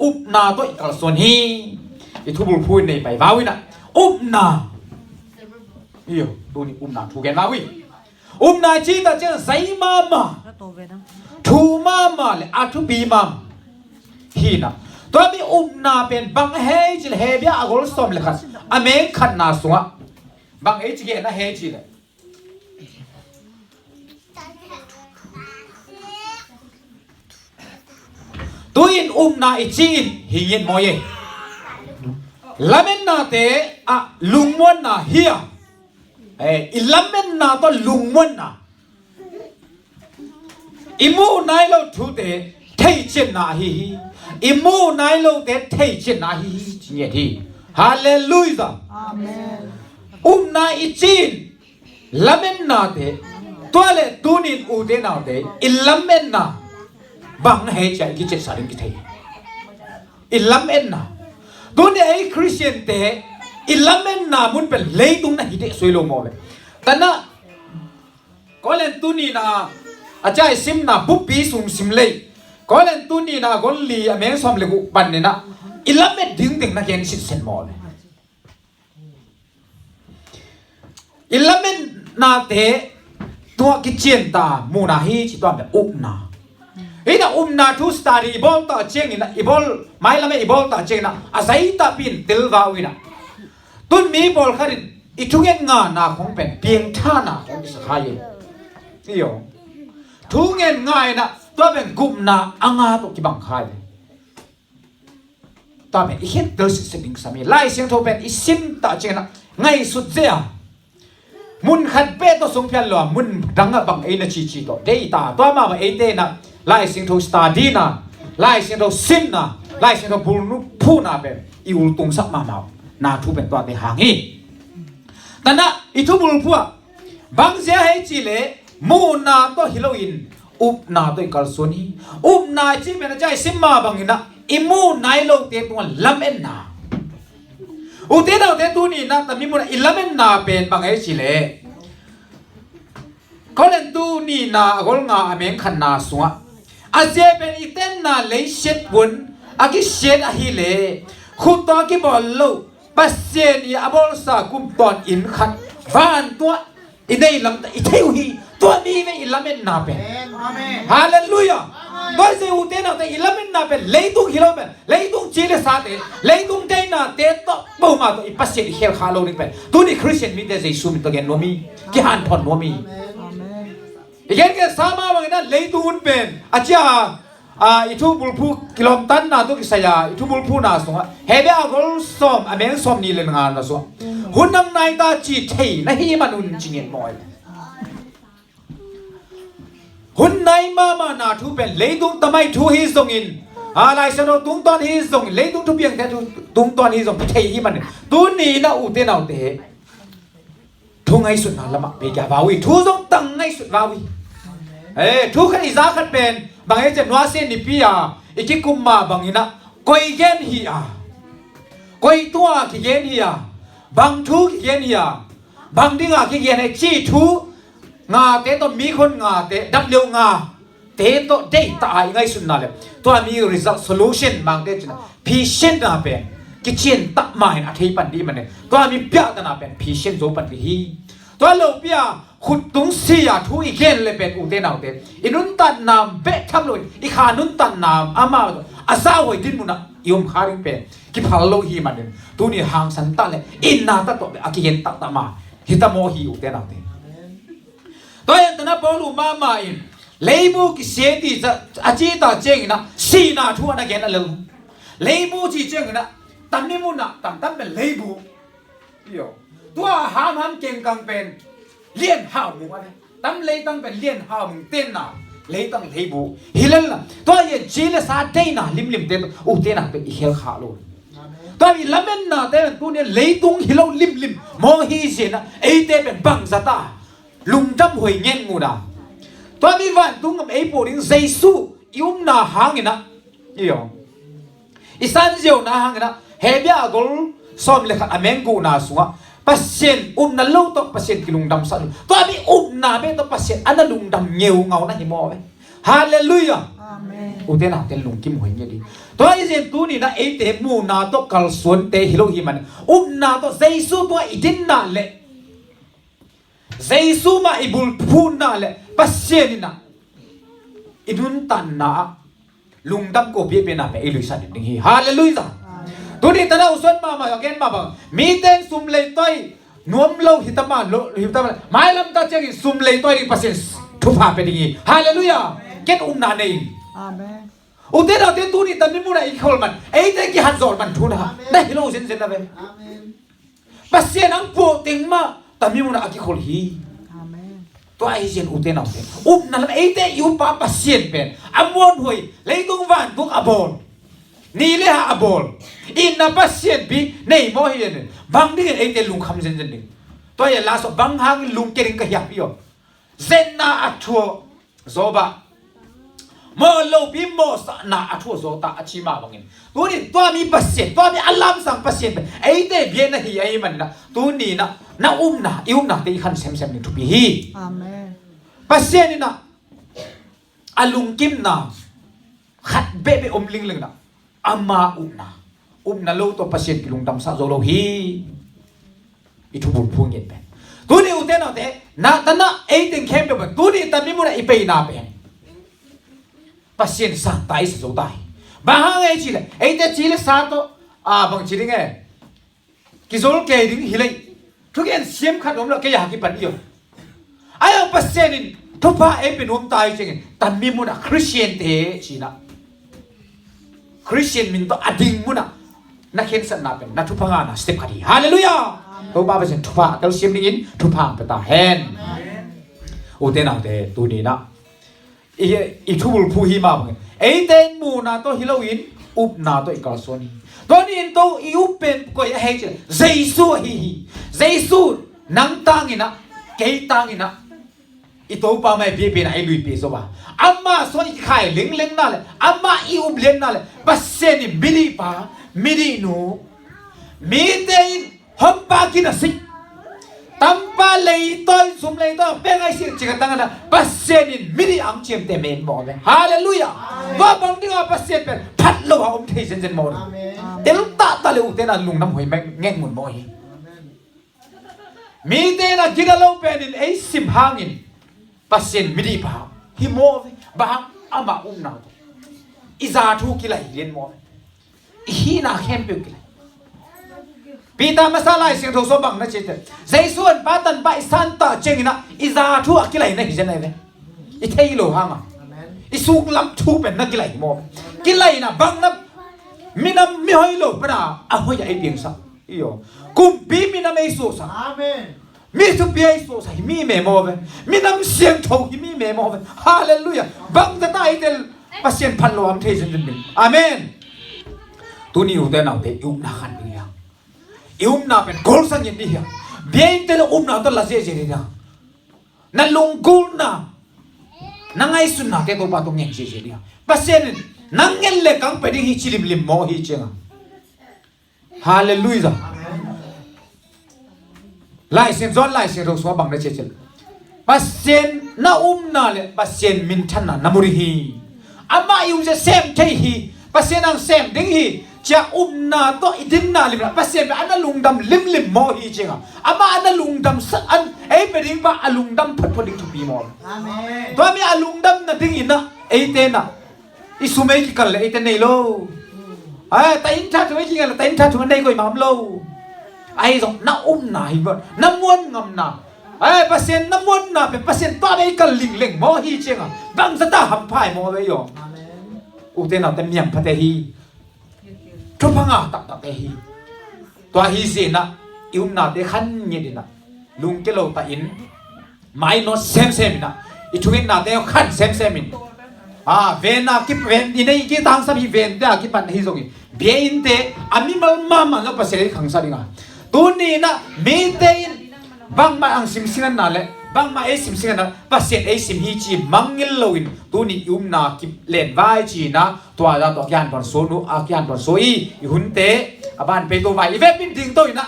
อุปนาตัวอีกส่วนฮีอีทุบุลพูดในไปว้าวินะอุปนาอียตัวนี้อุปนาถูกแกนว้าวิอุปนาจีตาเจ้าไซมามาทูมามาเลยอาทุบีมามฮีนะตัวมีอุปนาเป็นบังเฮจิลเฮเบียอากอลสอมเลยครับอเมริกันนาสวะบังเฮจิเกนะเฮจิเลยตัวอินนาอิจีนหิเงินมอยลาเมนนาเตอะลุงวันนาเฮียอิลาเมนนาตัวลุงวันนาอิมูนายโลทูเตเทจินนาฮีอิมูนายโลเตเทจินนาฮีจิเนทีฮาเลลูยาอาเมนนาอิจีนลาเมนนาเตตัวเลตูนินอูเตนาเตอิลาเมนนาบังเฮจัยกิจสาริกิเทอิลลัมเอ็นนาตัวนี้ไอ้คริสเตียนเตอิลลัมเอ็นนามุนเป็นเลย์ตุงนะฮิตเตสวยลงมาเลยแต่น่ะก็เล่นตัวนี้นะอาจารย์ซิมนะบุปผีสุ่มซิมเลยก็เล่นตัวนี้นะก็ลีอเมริกาเลยกุปันเนี่ยนะอิลลัมเอ็นดึงดึงนะแกนสิเซนมาเลยอิลลัมเอ็นนาเตตัวกิจเจนตามูนาฮีจิตตัวแบบอุปนาini na tu study ibol ta cheng ina ibol mai lame ibol ta cheng na azai ta pin tilwa wina tun mi bol kharin itungen nga na khong pen pieng tha na khong sa khai iyo thungen ngai na to ben gup na anga to ki bang khai ta ben i het dal se ding sami lai siang tho ben i sim ta cheng na ngai sut zea mun khat pe to song phian lo mun danga bang ei na chi chi to dei ta to ma ma ei te na lai sing tho study na lai sing tho sim na lai sing tho bul nu phu na be i ul tung sak ma ma na thu ben to te hang hi ta na i thu bul phu bang zia hai chi le mu na to hiloin up na to kal soni up na chi me na chai sim ma bang ina i mu nai lo te tu lam en na u te na te tu ni na ta mi mu na i lam en na ben bang hai chi le ko len tu ni na gol nga ameng khan na suwa aje ben iten na le shet bun aki shet a hi le khut to ki bol lo pasien ya abol sa kum ton in khat van to idei lam i theu hi to mi me ilamen na pe amen hallelujah do se ute na te ilamen na pe leitung hilo ben leitung chile sa te leitung dei na te to bo ma to i pasien hel kha lo ni pe tu ni christian mi te jesu mi to gen no mi ki han thon no mi igen ke sama bang na leitung pen acha itu bulpu kilomtan na to kisaya itu bulpu na so hebe agol som ameng som ni len nga na so hunang nai ta chi thei na hi manun chingen moi hun nai ma na thu pen leitung tamai thu hi zong in lai sa no tung ton hi zong leitung thu piang te tung ton hi zong thei hi man tu ni na u te na te thu ngai sut na lama pe ya bawi thu zong tang ngai sut bawi thu khan iza khat pen bang e je noa se ni pia ikikumma bangina koi gen hi koi tua ki gen hi bang thu ki gen hi bang dinga ki gen e chi thu nga te to mi khon nga te dap leu nga te to dei ta ai ngai sun na le to mi result solution bang te china patient na pen ki chen ta mai na thei pan di man ne to mi pya ta na pen patient zo pan hi to lo piaขุดตุงเสียทุอีเกนเลยเป็นอุเทนเอาเตอินุนตันนามเบะทับเลยอีขานุนตันนามอามาอาซาหอยดินมุนะยมคาริงเป็นกิพาโลฮีมันเดนตัวนี้หางสันตันเลยอินนาตัดตัวอากิเกนตัดตามาฮิตาโมฮีอุเทนเอาเตตัวยันตนะปอลูมามาอินเลบูกิเสียดีจะอาจีตาเจงนะสีนาทัวนะแกนั่นเลยเลบูจีเจงนะตันนี่มุนะตันเป็นเลบูเดียวตัวหามเก่งกังเป็นเลี้ยนห้าวมึงอะไรตั้มเลยตั้งเป็นเลี้ยนห้าวมึงเต้นน่ะเลยตั้งเลยบูฮิเลนล่ะตัวยันจีเลสาเต้นน่ะลิมเต้นอุเต้นน่ะเป็นอีเฮลขาลูตัวมีละเมนน่ะแต่ตัวเนี่ยเลยตุงฮิโลลิมมองฮีเสียนะไอเต้เป็นบังซาตาลุงจำหวยเงี้ยงูน่ะตัวมีวันตุงกับไอปูริงเซซูยุ่มน่ะหางเงี้ยนะยี่ยงอีสันเจียวน่ะหางเงี้ยนะเฮเบียกอลซ้อมเลยขัดอเมงกูน่ะสัวpasien na lo to pasien kilung dam sa to abi na be to pasien ana lung dam nyeu ngau na hi mo be hallelujah อุเทนาเตลุงกิมหวยเนี่ยดิตัวไอ้เจนตัวนี้นะไอ้เตมูนาโตกัลส่วนเตฮิโลฮิมันนาโตเจสุตัวอิดินนาเล่เจสุมาอิบุลพูนาเล่ปัสเซนินะอิดุนตันนาลุงดำโกเบียเป็นอะไรอิลุยสันดิงฮีฮาเลลูยาตัวนี้ตอนนั้นอุศนมาอย่างเงี้ยมาบังมีเต้นซุ่มเลยต้อยนวมโลหิตมาโลหิตมาไม่ลำตาเจกิซุ่มเลยต้อยริปัสเซนทุบหาเป็นดิงฮีฮาเลลูยาเก็ตนาเนยอาเมนอุเทนาเตตัวนี้ตอนนี้มุนไอ้คนมันไอ้เด็กที่หัดสอนมันทุนฮะได้ฮิโลเซนเซนนะเว้ยปัสเซนังโปติงมาตอนนี้มุนอากิคนฮีตัวไอ้เจนอุเทนาเตนั่นไอ้เด็กยูปาปัสเซนเป็นอมวนหวยเลยตุงวันตุงอบอลนี่เลยฮะอบอลอินนับปัสเซนบีในโมฮิเนบางทีไอ้เด็กลุงคำเซนเซนนึงตัวอย่างล่าสุดบางครั้งลุงเก่งก็อยากพี่อ๋อเซนน่าอัดทัวโซบะเมื่อเราพิมพ์โมสนาอัทุโซตาอาชิมาบังเงินตัวนี้ตัวมีปัสเซนตัวมีอัลลัมสังปัสเซนเป็นไอ้เด็กเบียนนะฮีไอ้มันนะตัวนี้นะน่านะอินะที่ขันเซมนี่ทุบีฮีอาเมนปัสเซนนี่นะอาลุงกิมนะขัดเบะลิงนะอามานะโลตัวปัสเซนกิลุงดำซาโซโลฮีอิทุบุญพูงเงินเป็นตัวนี้อุเทนเอาแต่แต่นะไอ้ถึงเข้มเป็นตัวนี้แต่ไม่มุนไอ้ไปนาเป็นปัสเซนสานตายสุดท้ายบางไอ้ชีเลยไอ้เจ้าชีเลยสานตัวบางชีเลยไงกิโซลเกย์ดิ้งฮิเลยทุกอย่างเสียมขัดผมแล้วแกอยากกินปันเดียวไอ้ปัสเซนนี่ทุกพระเอเป็นหัวตายจริงแต่ไม่มุนคริสเตียนเตะชีนะคริสเตียนมินตัวอดิ่งมุนนักเขียนสันนาเป็นนักทุพงานสเต็ปคดีฮาเลลูยาตัวบ้าเป็นทุพะแต่เสียมดิ้งทุพะเป็นตาแฮนอุเทนาเตะตัวนี้นะอีทุบลูผู้หิมาบังไอ้เต้นมูนาตัวฮิโลวินอุบนาตัวอีกาส่วนนี้ตัวนี้ตัวอีอุบเป็นก็ยังเห็นเจสุฮีเจสุนังตังอินะเกยตังอินะอีตัวป้าไม่เบียเป็นไอ้ลุยเปียสวะอามาส่วนอีกใครเล็งนั่นแหละอามาอีอุบเล็งนั่นแหละปัสเซนิมิริปามิรินูมีเต้นฮัมปากินะสิtanpa leiton sum leiton pengai sir cikatan ada pasienin miri ang ciem temen mo be haleluya wa bang dinga pasien pen phat lo ha om thei sen sen mo tel ta le u te na lung nam hoi ngeng mun mo hi mi te na gidalo penin ei sim hangin pasien miri pa hi mo ba ama na iza thu kilai len mo hi na khem pe kilaiปีตามาซาลายเสียงโทรศัพท์บังนะเจตใจส่วนป้าตันไปสันตาเจงนะอิซาทั่วกี่ไหลนะเห็นไหมเนี่ยอิเทโลฮามาอิสุกลำทูเป็นนักกี่ไหลโมกี่ไหลนะบังนะมีน้ำมีหอยโลปนะอ่ะหอยไอเปียงสักอีโอกุมปีมีน้ำไอโซสักมีสุเปียไอโซสักมีเมโมเวมีน้ำเสียงโทมีเมโมเวฮาเลลูยาบังจะตายเดลปัสเซียนพันโลอัมเทสันดินอาเมนตัวนี้อยู่แต่เราเตะยุ่งนักขันเนี่ยna pen gol sang yin dia bien te lo na to la je je dia na lung gol na ngai sun na te to pa to ngeng je je dia pasen nang ngel le kang pe ding hi chilim lim mo hi chenga hallelujah lai sen zon lai sen ro so bang na che che pasen na na le pasen min than na namuri hi ama yu je sem te hi pasen ang sem ding hiจะนาตัวอิดินนาลิมนะภาษาแบบอันนั้นลุงดำลิมโมฮีจริงอ่ะอามาอันนั้นลุงดำสักอันเอ้เป็นดิ้งว่าอันลุงดำพอดิ้งทุบีมอลตัวมีอันลุงดำนั่นดิ้งอินนะเอ้เต้นอ่ะอิสุเมย์กี่กันเลยเอ้เต้นในโลแต่อินทัดไม่กี่กันเลยแต่อินทัดทุกคนได้ก็อิมามโลไอ้สองน้านาฮิบะน้ำวนงำนาภาษาน้ำวนนาเป็นภาษาตัวไม่กันลิงโมฮีจริงอ่ะบางสัตว์หัมพายโมเลยอยู่อุเต้นเอาแต่เมียมพัทฮีทุกพังอ่ะตักเฮีตัวฮีสินะอิวนาเดขันเงี้ยดินะลุงเกลตาอินไม่นอเซมนะอีทุกนาเดขันเซมอินเวน่ากิบเวนอินไอ้กี่ทางสับฮีเวนเดากิบปันฮีส่งอีเบียอินเตอามิมัลมามันแล้วภาษาขังสาริงอ่ะตัวนี้นะมีเตอินบางมาอังซิมซิงนั่นแหละบางมาเอซิมซิงนั่นภาษาเอซิมฮีจีมังเงิลโลอินตัวนี้อิวนากิบเล่นไว้จีนะตัวเราตัวยันบอลโซนูอายันบอลโซอีหุ่นเตะบ้านไปตัวไว้อีเวบินถึงตัวอีนะ